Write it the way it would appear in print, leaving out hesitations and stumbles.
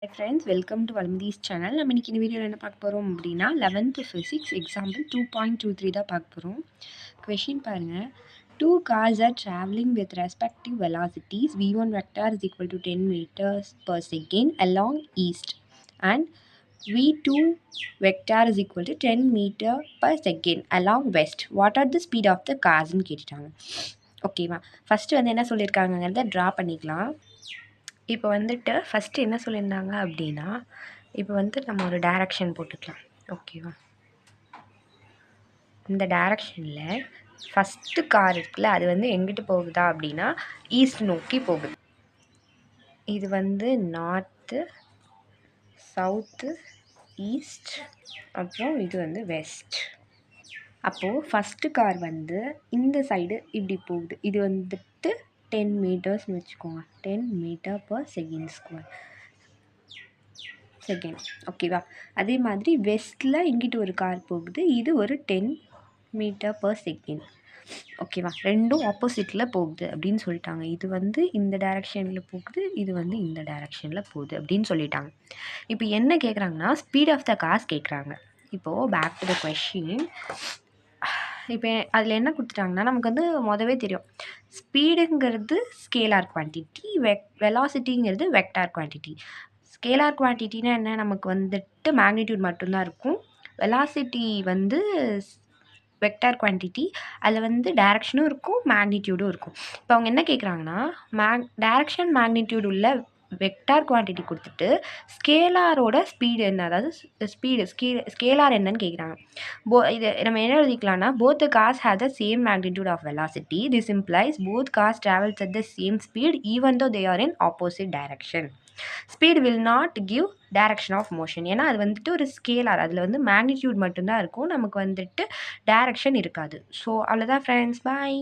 Hi friends, welcome to Valmadi's channel. நம்ம இன்னைக்கு இந்த வீடியோவில் என்ன பார்க்க போகிறோம் அப்படின்னா 11th physics example 2.23 தான் பார்க்க போகிறோம். கொஷின் பாருங்கள். Two cars are traveling with respective velocities. v1 vector is equal to 10 meters per second along east and v2 vector is equal to 10 meter per second along west. What are the speed of the carsன்னு கேட்டுட்டாங்க. ஓகேவா, first வந்து என்ன சொல்லியிருக்காங்கிறத draw பண்ணிக்கலாம். இப்போ வந்துட்டு first என்ன சொல்லியிருந்தாங்க அப்படின்னா, இப்போ வந்து நம்ம ஒரு டைரக்ஷன் போட்டுக்கலாம். ஓகேவா, இந்த டைரக்ஷனில் ஃபஸ்ட்டு கார் இருக்குல்ல, அது வந்து எங்கிட்டு போகுதா அப்படின்னா ஈஸ்ட் நோக்கி போகுது. இது வந்து நார்த்து, சவுத்து, ஈஸ்ட், அப்புறம் இது வந்து வெஸ்ட். அப்போது ஃபஸ்ட்டு கார் வந்து இந்த சைடு இப்படி போகுது. இது வந்துட்டு 10 மீட்டர்ஸ்னு வச்சுக்கோங்க. 10 meter per second square second. ஓகேவா, அதே மாதிரி வெஸ்ட்டில் இங்கிட்டு ஒரு கார் போகுது. இது ஒரு 10 மீட்டர் per செகண்ட். ஓகேவா, ரெண்டும் ஆப்போசிட்டில் போகுது அப்படின்னு சொல்லிட்டாங்க. இது வந்து இந்த டைரக்ஷனில் போகுது, இது வந்து இந்த டைரக்ஷனில் போகுது அப்படின்னு சொல்லிட்டாங்க. இப்போ என்ன கேட்குறாங்கன்னா, ஸ்பீட் ஆஃப் த கார்ஸ் கேட்குறாங்க. இப்போது பேக் டு த கொஷின். இப்போ அதில் என்ன கொடுத்துட்டாங்கன்னா, நமக்கு வந்து மொதவே தெரியும், ஸ்பீடுங்கிறது ஸ்கேலார் குவான்டிட்டி, வெலாசிட்டிங்கிறது வெக்டார் குவான்டிட்டி. ஸ்கேலார் குவான்டிட்டினா என்ன, நமக்கு வந்துட்டு மேக்னிடியூட் மட்டும்தான் இருக்கும். வெலாசிட்டி வந்து வெக்டார் குவான்டிட்டி, அதில் வந்து டைரக்ஷனும் இருக்கும், மேக்னிடியூடும் இருக்கும். இப்போ அவங்க என்ன கேட்குறாங்கன்னா, டைரக்ஷன் மேக்னிடியூட் உள்ள வெக்டார் குவான்டிட்டி கொடுத்துட்டு ஸ்கேலாரோட ஸ்பீடு என்ன, அதாவது ஸ்கேலார் என்னன்னு கேட்குறாங்க. இது நம்ம என்ன எழுதிக்கலாம்னா, both the cars have the same magnitude of velocity. This implies both cars travels at the same speed even though they are in opposite direction. Speed will not give direction of motion. ஏன்னா அது வந்துட்டு ஒரு scalar, அதில் வந்து magnitude மட்டும்தான் இருக்கும், நமக்கு வந்துட்டு டைரக்ஷன் இருக்காது. ஸோ அவ்வளோதான் ஃப்ரெண்ட்ஸ், பாய்.